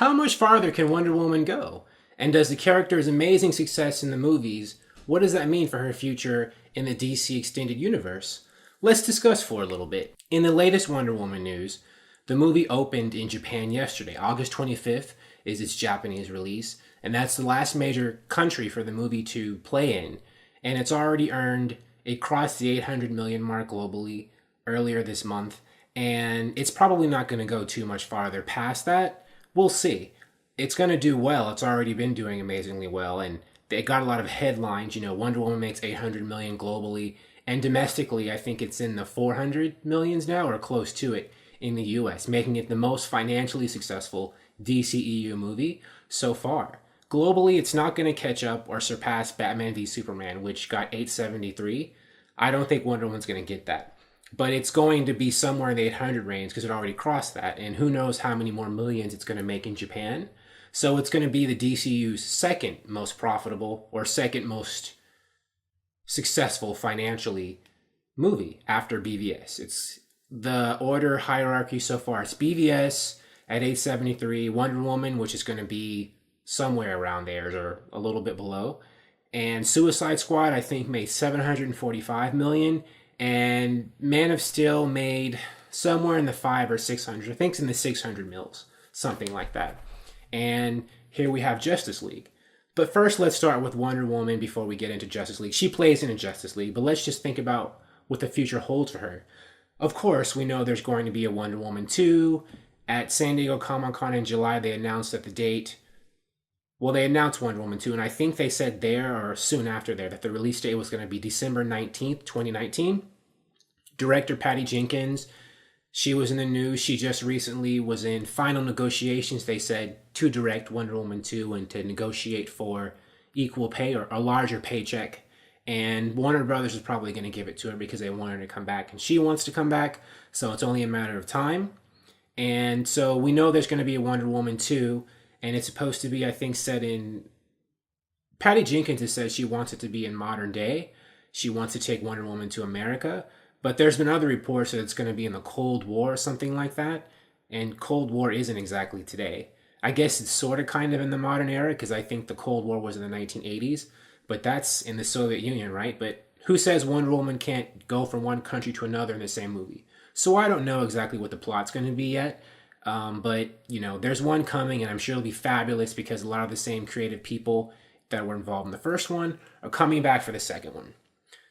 How much farther can Wonder Woman go? And does the character's amazing success in the movies, what does that mean for her future in the DC Extended Universe? Let's discuss for a little bit. In the latest Wonder Woman news, the movie opened in Japan yesterday. August 25th is its Japanese release, and that's the last major country for the movie to play in. And it's already earned, it crossed the 800 million mark globally earlier this month, and it's probably not going to go too much farther past that. We'll see. It's going to do well. It's already been doing amazingly well, and they got a lot of headlines. You know, Wonder Woman makes 800 million globally, and domestically, I think it's in the 400 millions now, or close to it in the US, making it the most financially successful DCEU movie so far. Globally, it's not going to catch up or surpass Batman v Superman, which got 873. I don't think Wonder Woman's going to get that. But it's going to be somewhere in the 800 range because it already crossed that. And who knows how many more millions it's going to make in Japan. So it's going to be the DCU's second most profitable or second most successful financially movie after BVS. It's the order hierarchy so far. It's BVS at 873, Wonder Woman, which is going to be somewhere around there or a little bit below. And Suicide Squad, I think, made 745 million. And Man of Steel made somewhere in the 500 or 600. I think it's in the 600 mils, something like that. And here we have Justice League. But first, let's start with Wonder Woman before we get into Justice League. She plays in a Justice League, but let's just think about what the future holds for her. Of course, we know there's going to be a Wonder Woman 2. At San Diego Comic-Con in July, they announced that the date... Well, they announced Wonder Woman 2, and I think they said there, or soon after there, that the release date was going to be December 19th, 2019. Director Patty Jenkins, she was in the news. She just recently was in final negotiations, they said, to direct Wonder Woman 2 and to negotiate for equal pay or a larger paycheck. And Warner Brothers is probably going to give it to her because they want her to come back. And she wants to come back, so it's only a matter of time. And so we know there's going to be a Wonder Woman 2, and it's supposed to be, I think, set in... Patty Jenkins has said she wants it to be in modern day. She wants to take Wonder Woman to America. But there's been other reports that it's going to be in the Cold War or something like that. And Cold War isn't exactly today. I guess it's sort of kind of in the modern era because I think the Cold War was in the 1980s. But that's in the Soviet Union, right? But who says Wonder Woman can't go from one country to another in the same movie? So I don't know exactly what the plot's going to be yet. But, you know, there's one coming and I'm sure it'll be fabulous because a lot of the same creative people that were involved in the first one are coming back for the second one.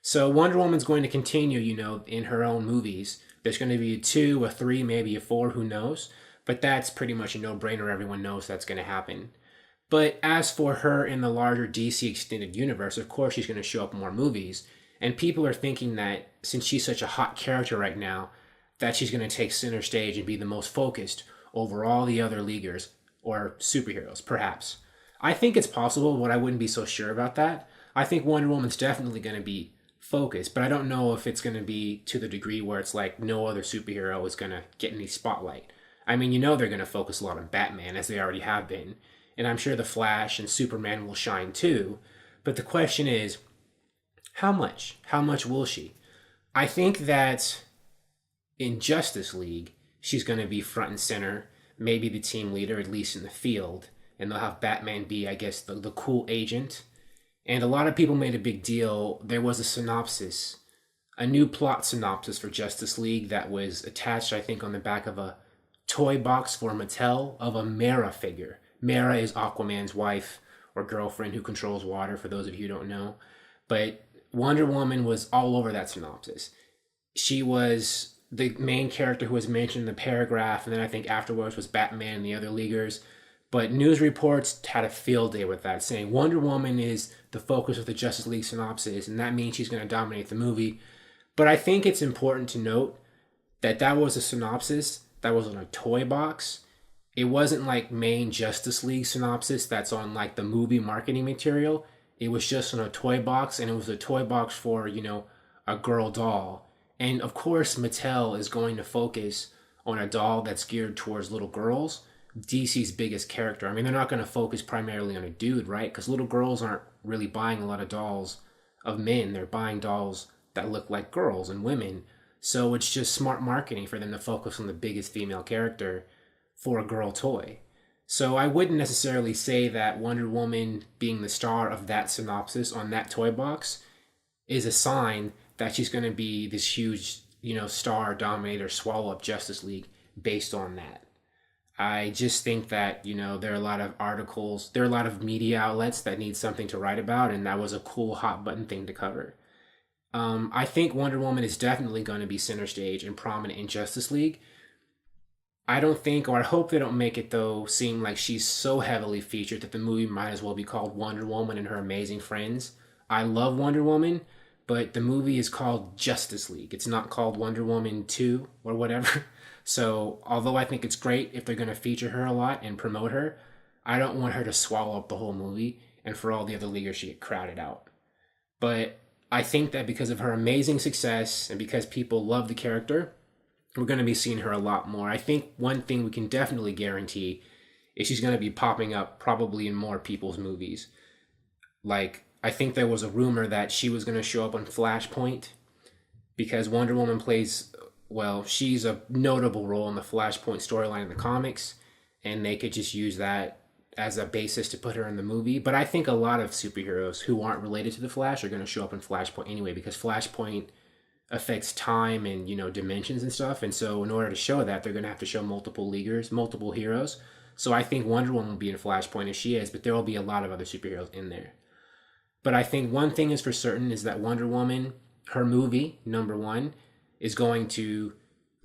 So Wonder Woman's going to continue, you know, in her own movies. There's going to be a 2, a 3, maybe a 4, who knows? But that's pretty much a no-brainer. Everyone knows that's going to happen. But as for her in the larger DC Extended Universe, of course she's going to show up in more movies. And people are thinking that since she's such a hot character right now, that she's going to take center stage and be the most focused over all the other leaguers or superheroes, perhaps. I think it's possible, but I wouldn't be so sure about that. I think Wonder Woman's definitely going to be focused, but I don't know if it's going to be to the degree where it's like no other superhero is going to get any spotlight. I mean, you know they're going to focus a lot on Batman, as they already have been, and I'm sure the Flash and Superman will shine too, but the question is, how much? How much will she? I think that in Justice League, she's going to be front and center, maybe the team leader, at least in the field, and they'll have Batman be, I guess, the cool agent. And a lot of people made a big deal. There was a synopsis, a new plot synopsis for Justice League that was attached, I think, on the back of a toy box for Mattel of a Mera figure. Mera is Aquaman's wife or girlfriend who controls water, for those of you who don't know. But Wonder Woman was all over that synopsis. She was the main character who was mentioned in the paragraph, and then I think afterwards was Batman and the other leaguers. But news reports had a field day with that, saying Wonder Woman is the focus of the Justice League synopsis, and that means she's going to dominate the movie. But I think it's important to note that that was a synopsis that was on a toy box. It wasn't like main Justice League synopsis that's on like the movie marketing material. It was just on a toy box, and it was a toy box for, you know, a girl doll. And of course, Mattel is going to focus on a doll that's geared towards little girls. DC's biggest character. I mean, they're not going to focus primarily on a dude, right? Because little girls aren't really buying a lot of dolls of men. They're buying dolls that look like girls and women. So it's just smart marketing for them to focus on the biggest female character for a girl toy. So I wouldn't necessarily say that Wonder Woman being the star of that synopsis on that toy box is a sign that she's going to be this huge, star, dominator, swallow up Justice League based on that. I just think that, there are a lot of articles, there are a lot of media outlets that need something to write about, and that was a cool hot button thing to cover. I think Wonder Woman is definitely going to be center stage and prominent in Justice League. I don't think, or I hope they don't make it though, seem like she's so heavily featured that the movie might as well be called Wonder Woman and Her Amazing Friends. I love Wonder Woman, but the movie is called Justice League. It's not called Wonder Woman 2 or whatever. So, although I think it's great if they're going to feature her a lot and promote her, I don't want her to swallow up the whole movie and for all the other leaguers to get crowded out. But I think that because of her amazing success and because people love the character, we're going to be seeing her a lot more. I think one thing we can definitely guarantee is she's going to be popping up probably in more people's movies. Like, I think there was a rumor that she was going to show up on Flashpoint because Wonder Woman plays, well, she's a notable role in the Flashpoint storyline in the comics, and they could just use that as a basis to put her in the movie. But I think a lot of superheroes who aren't related to the Flash are going to show up in Flashpoint anyway, because Flashpoint affects time and, dimensions and stuff. And so in order to show that, they're going to have to show multiple leaguers, multiple heroes. So I think Wonder Woman will be in Flashpoint as she is, but there will be a lot of other superheroes in there. But I think one thing is for certain is that Wonder Woman, her movie, number one, is going to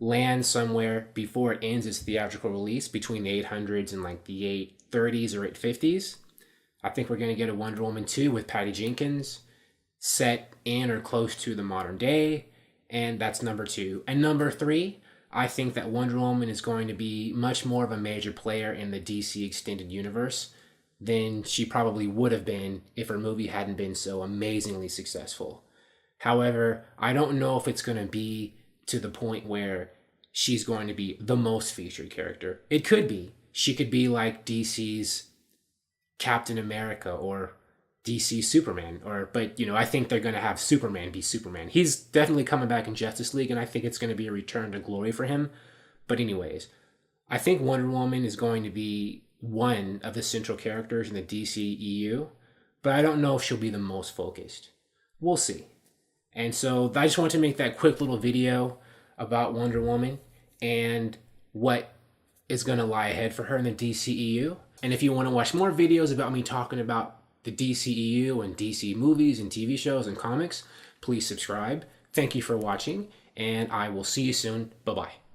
land somewhere before it ends its theatrical release between the 800s and like the 830s or 850s. I think we're going to get a Wonder Woman 2 with Patty Jenkins set in or close to the modern day. And that's number two. And number three, I think that Wonder Woman is going to be much more of a major player in the DC extended universe than she probably would have been if her movie hadn't been so amazingly successful. However, I don't know if it's going to be to the point where she's going to be the most featured character. It could be. She could be like DC's Captain America or DC Superman, but I think they're going to have Superman be Superman. He's definitely coming back in Justice League, and I think it's going to be a return to glory for him. But anyways, I think Wonder Woman is going to be one of the central characters in the DCEU, but I don't know if she'll be the most focused. We'll see. And so I just wanted to make that quick little video about Wonder Woman and what is going to lie ahead for her in the DCEU. And if you want to watch more videos about me talking about the DCEU and DC movies and TV shows and comics, please subscribe. Thank you for watching, and I will see you soon. Bye-bye.